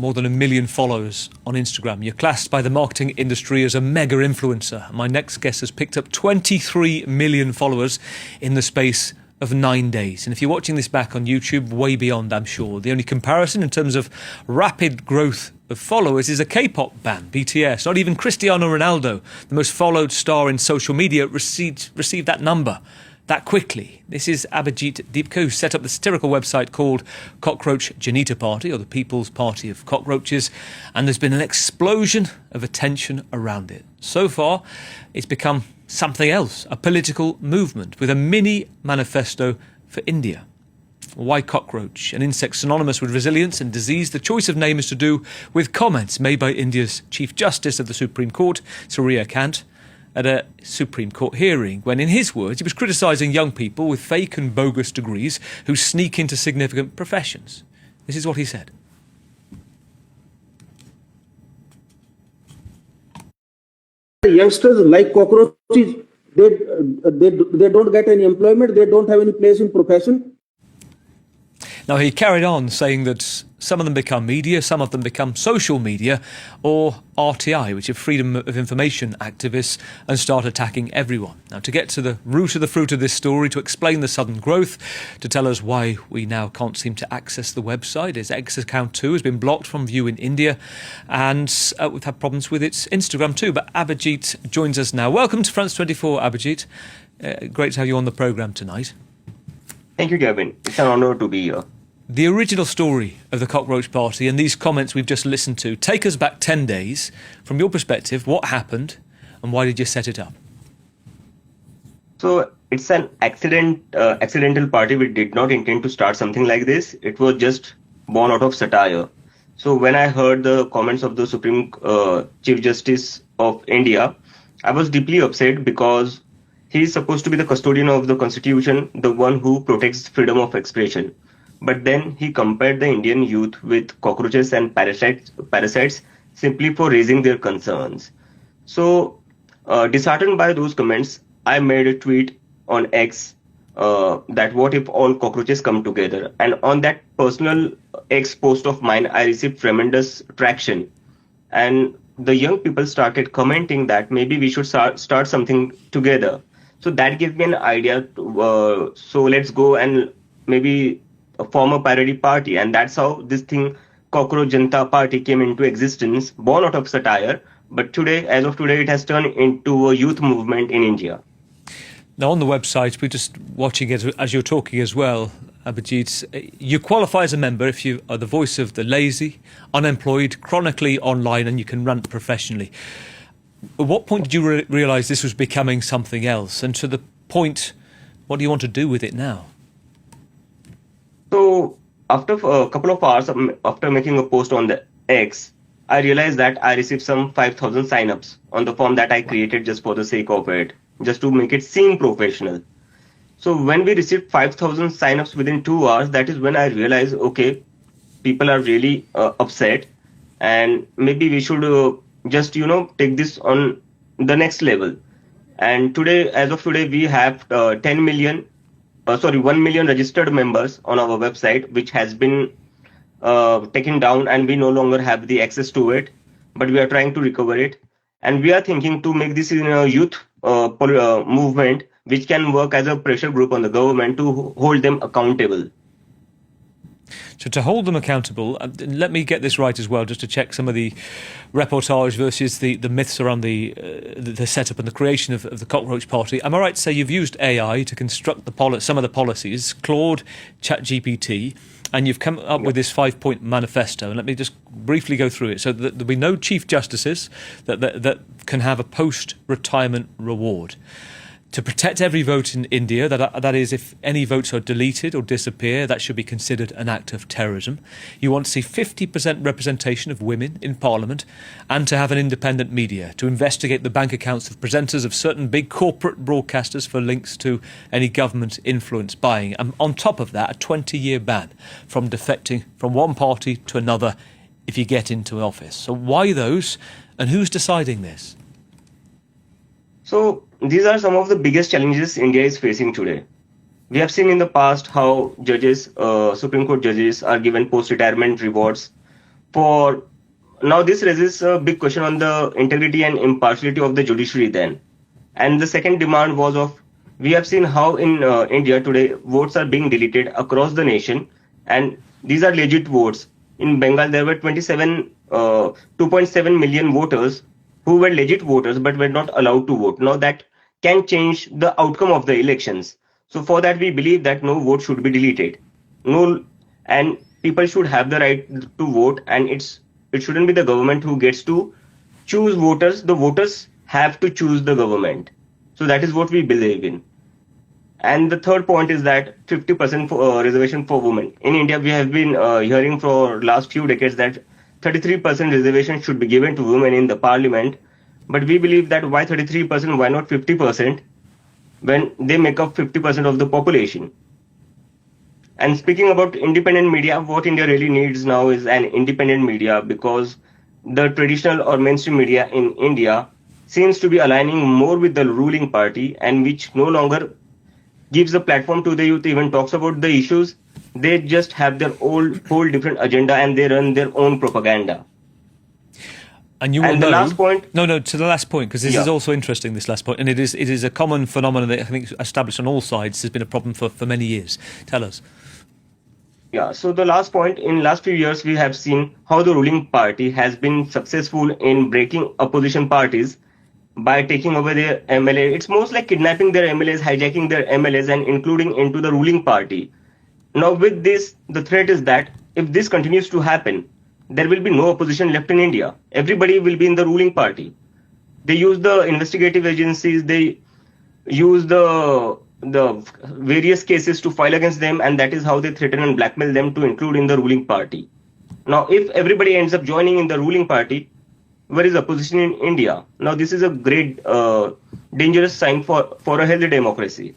more than 1 million followers on Instagram. You're classed by the marketing industry as a mega influencer. My next guest has picked up 23 million followers in the space of 9 days. And if you're watching this back on YouTube, way beyond, I'm sure. The only comparison in terms of rapid growth of followers is a K-pop band, BTS. Not even Cristiano Ronaldo, the most followed star in social media, received that number that quickly. This is Abhijit Deepko, who set up the satirical website called Cockroach Janita Party, or the People's Party of Cockroaches, and there's been an explosion of attention around it. So far, it's become something else, a political movement with a mini manifesto for India. Why cockroach? An insect synonymous with resilience and disease. The choice of name is to do with comments made by India's Chief Justice of the Supreme Court, Surya Kant, at a Supreme Court hearing, when, in his words, he was criticising young people with fake and bogus degrees who sneak into significant professions. This is what he said. Youngsters like cockroaches, they don't get any employment, they don't have any place in profession. Now, he carried on saying that some of them become media, some of them become social media, or RTI, which are Freedom of Information activists, and start attacking everyone. Now, to get to the root of the fruit of this story, to explain the sudden growth, to tell us why we now can't seem to access the website, his X account too has been blocked from view in India, and we've had problems with its Instagram too. But Abhijit joins us now. Welcome to France 24, Abhijit. Great to have you on the programme tonight. Thank you, Gavin. It's an honour to be here. The original story of the Cockroach Party and these comments we've just listened to, take us back 10 days. From your perspective, what happened and why did you set it up? So it's an accidental party. We did not intend to start something like this. It was just born out of satire. So when I heard the comments of the Supreme Chief Justice of India, I was deeply upset because he is supposed to be the custodian of the Constitution, the one who protects freedom of expression. But then he compared the Indian youth with cockroaches and parasites simply for raising their concerns. So, disheartened by those comments, I made a tweet on X that what if all cockroaches come together? And on that personal X post of mine, I received tremendous traction. And the young people started commenting that maybe we should start something together. So that gave me an idea. So let's go and maybe form a parody party, and that's how this thing Cockroach Janata Party came into existence, born out of satire. But today, as of today, it has turned into a youth movement in India. Now, on the website, we're just watching it as you're talking as well, Abhijit. You qualify as a member if you are the voice of the lazy, unemployed, chronically online, and you can rant professionally. At what point did you realise this was becoming something else? And to the point, what do you want to do with it now? So after a couple of hours after making a post on the X, I realized that I received some 5,000 signups on the form that I created just for the sake of it, just to make it seem professional. So when we received 5,000 signups within 2 hours, that is when I realized, okay, people are really upset, and maybe we should just, take this on the next level. And today, as of today, we have 1 million registered members on our website, which has been taken down, and we no longer have the access to it, but we are trying to recover it. And we are thinking to make this in a youth movement, which can work as a pressure group on the government to hold them accountable. So to hold them accountable, let me get this right as well, just to check some of the reportage versus the myths around the setup and the creation of the Cockroach Party. Am I right to say you've used AI to construct some of the policies, Claude, ChatGPT, and you've come up with this 5-point manifesto? And let me just briefly go through it. So that there'll be no chief justices that can have a post-retirement reward. To protect every vote in India, that is, if any votes are deleted or disappear, that should be considered an act of terrorism. You want to see 50% representation of women in Parliament, and to have an independent media, to investigate the bank accounts of presenters of certain big corporate broadcasters for links to any government influence buying. And on top of that, a 20-year ban from defecting from one party to another if you get into office. So why those, and who's deciding this? So these are some of the biggest challenges India is facing today. We have seen in the past how judges, Supreme Court judges, are given post-retirement rewards For now, this raises a big question on the integrity and impartiality of the judiciary then. And the second demand was of, we have seen how in India today votes are being deleted across the nation, and these are legit votes. In Bengal, there were 2.7 million voters who were legit voters but were not allowed to vote. Now that can change the outcome of the elections. So for that, we believe that no vote should be deleted. No, and people should have the right to vote, and it shouldn't be the government who gets to choose voters. The voters have to choose the government. So that is what we believe in. And the third point is that 50% reservation for women. In India, we have been hearing for last few decades that 33% reservation should be given to women in the parliament. But we believe that why 33%, why not 50%, when they make up 50% of the population? And speaking about independent media, what India really needs now is an independent media, because the traditional or mainstream media in India seems to be aligning more with the ruling party, and which no longer gives a platform to the youth, even talks about the issues. They just have their whole different agenda, and they run their own propaganda. And you will And the know, last point. No, to the last point, because this Yeah. is also interesting, this last point, and it is a common phenomenon that I think established on all sides has been a problem for many years. Tell us. Yeah, so the last point, in last few years, we have seen how the ruling party has been successful in breaking opposition parties by taking over their MLA. It's most like kidnapping their MLAs, hijacking their MLAs, and including into the ruling party. Now, with this, the threat is that if this continues to happen, there will be no opposition left in India. Everybody will be in the ruling party. They use the investigative agencies, they use the various cases to file against them, and that is how they threaten and blackmail them to include in the ruling party. Now, if everybody ends up joining in the ruling party, where is opposition in India? Now, this is a great dangerous sign for a healthy democracy.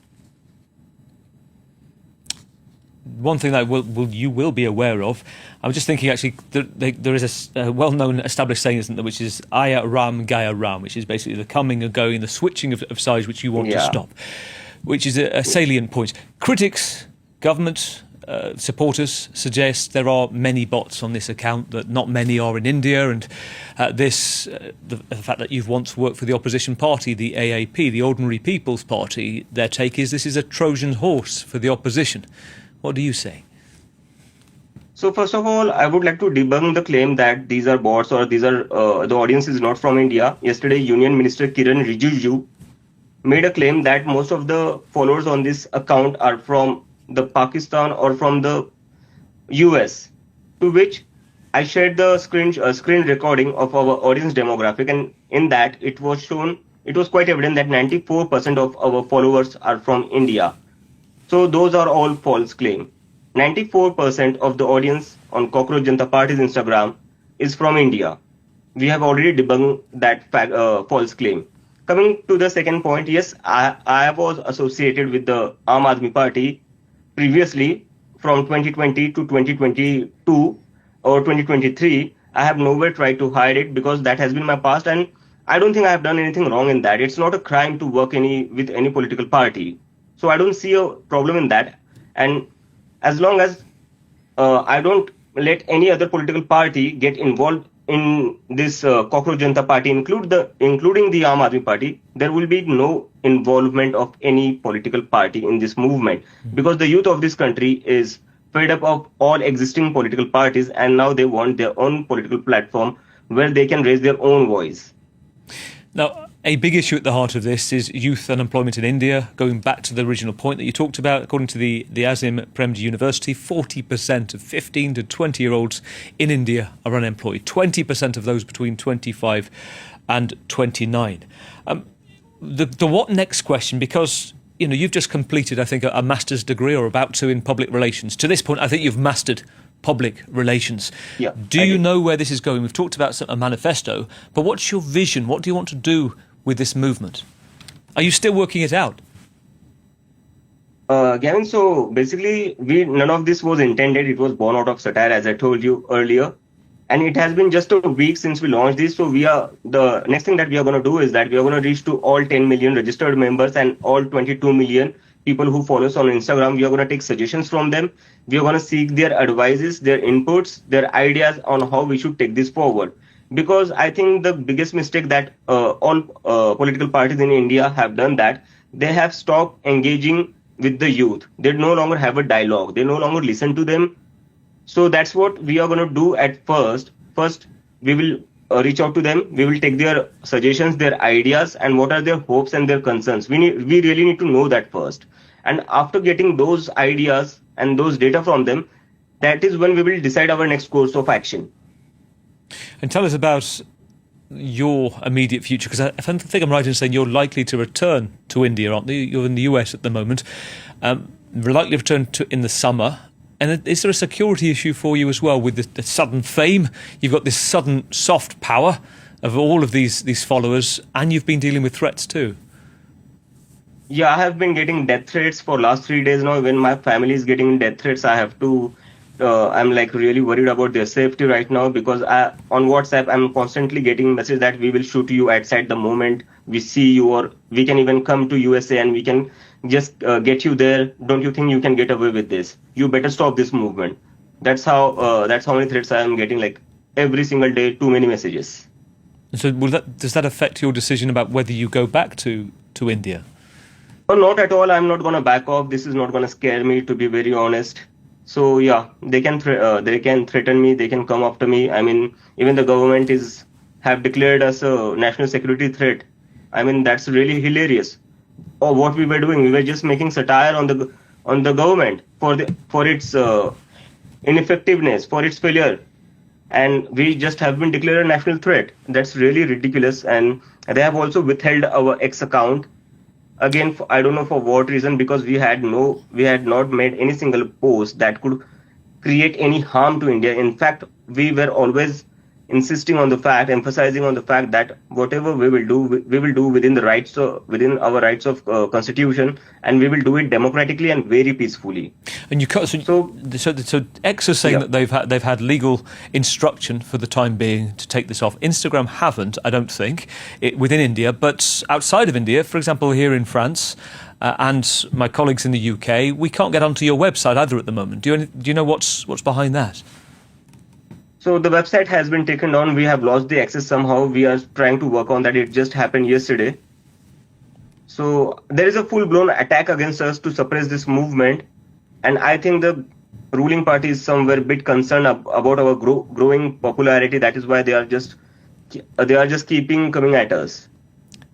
One thing that you will be aware of, I was just thinking actually, there is a well-known established saying, isn't there, which is Aya Ram Gaya Ram, which is basically the coming and going, the switching of sides which you want to stop, which is a salient point. Critics, government, supporters suggest there are many bots on this account, that not many are in India, and the fact that you've once worked for the opposition party, the AAP, the Ordinary People's Party, their take is this is a Trojan horse for the opposition. What do you say? So first of all, I would like to debunk the claim that these are bots or these are the audience is not from India. Yesterday, Union Minister Kiran Rijiju made a claim that most of the followers on this account are from the Pakistan or from the US, to which I shared the screen recording of our audience demographic, and in that it was shown, it was quite evident that 94% of our followers are from India. So those are all false claims. 94% of the audience on Cockroach Janata Party's Instagram is from India. We have already debunked that false claim. Coming to the second point, yes, I was associated with the Aam Aadmi Party previously from 2020 to 2022 or 2023. I have nowhere tried to hide it because that has been my past, and I don't think I have done anything wrong in that. It's not a crime to work with any political party. So I don't see a problem in that. And as long as I don't let any other political party get involved in this Cockroach Janata Party, including the Aam Aadmi Party, there will be no involvement of any political party in this movement, because the youth of this country is fed up of all existing political parties, and now they want their own political platform where they can raise their own voice. Now, a big issue at the heart of this is youth unemployment in India. Going back to the original point that you talked about, according to the Azim Premji University, 40% of 15 to 20-year-olds in India are unemployed. 20% of those between 25 and 29. The what next question, because you've just completed, I think, a master's degree or about to in public relations. To this point, I think you've mastered public relations. Yeah, do you know where this is going? We've talked about a manifesto, but what's your vision? What do you want to do with this movement? Are you still working it out? Gavin, so basically, none of this was intended. It was born out of satire, as I told you earlier. And it has been just a week since we launched this. So the next thing that we are going to do is that we are going to reach to all 10 million registered members and all 22 million people who follow us on Instagram, we are going to take suggestions from them. We are going to seek their advices, their inputs, their ideas on how we should take this forward. Because I think the biggest mistake that all political parties in India have done, that they have stopped engaging with the youth. They no longer have a dialogue. They no longer listen to them. So that's what we are going to do at first. First, we will reach out to them. We will take their suggestions, their ideas, and what are their hopes and their concerns. We really need to know that first. And after getting those ideas and those data from them, that is when we will decide our next course of action. And tell us about your immediate future, because I think I'm right in saying you're likely to return to India, aren't you? You're in the US at the moment. You're likely to return in the summer. And is there a security issue for you as well with the sudden fame? You've got this sudden soft power of all of these followers, and you've been dealing with threats too. Yeah, I have been getting death threats for last 3 days now. When my family is getting death threats, I have to. I'm like really worried about their safety right now, because on WhatsApp I'm constantly getting messages that we will shoot you outside the moment we see you, or we can even come to USA and we can just get you there. Don't you think you can get away with this? You better stop this movement. That's how many threats I am getting, like every single day. Too many messages. So does that affect your decision about whether you go back to India? No, not at all. I'm not gonna back off. This is not gonna scare me, to be very honest. So yeah, they can threaten me. They can come after me. I mean, even the government have declared us a national security threat. I mean, that's really hilarious. Or what we were doing, we were just making satire on the government for its ineffectiveness, for its failure, and we just have been declared a national threat. That's really ridiculous. And they have also withheld our X account. Again, I don't know for what reason, because we had not made any single post that could create any harm to India. In fact, we were always emphasizing on the fact that whatever we will do within within our rights of constitution, and we will do it democratically and very peacefully. And so X is saying that they've had legal instruction for the time being to take this off. Instagram haven't, I don't think, within India, but outside of India, for example, here in France. And my colleagues in the UK, we can't get onto your website either at the moment. Do you know what's behind that? So the website has been taken down. We have lost the access somehow. We are trying to work on that. It just happened yesterday. So there is a full-blown attack against us to suppress this movement. And I think the ruling party is somewhere a bit concerned about our growing popularity. That is why they are just keeping coming at us.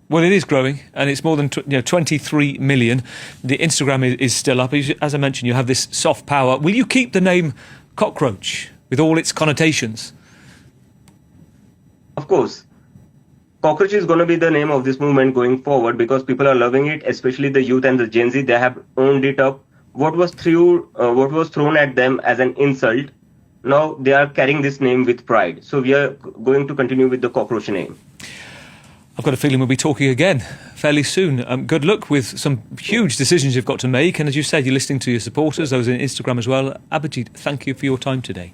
Well, it is growing, and it's more than 23 million. The Instagram is still up. As I mentioned, you have this soft power. Will you keep the name Cockroach with all its connotations? Of course. Cockroach is going to be the name of this movement going forward, because people are loving it, especially the youth and the Gen Z. They have owned it up. What was thrown at them as an insult, now they are carrying this name with pride. So we are going to continue with the Cockroach name. I've got a feeling we'll be talking again fairly soon. Good luck with some huge decisions you've got to make. And as you said, you're listening to your supporters, those on Instagram as well. Abhijit, thank you for your time today.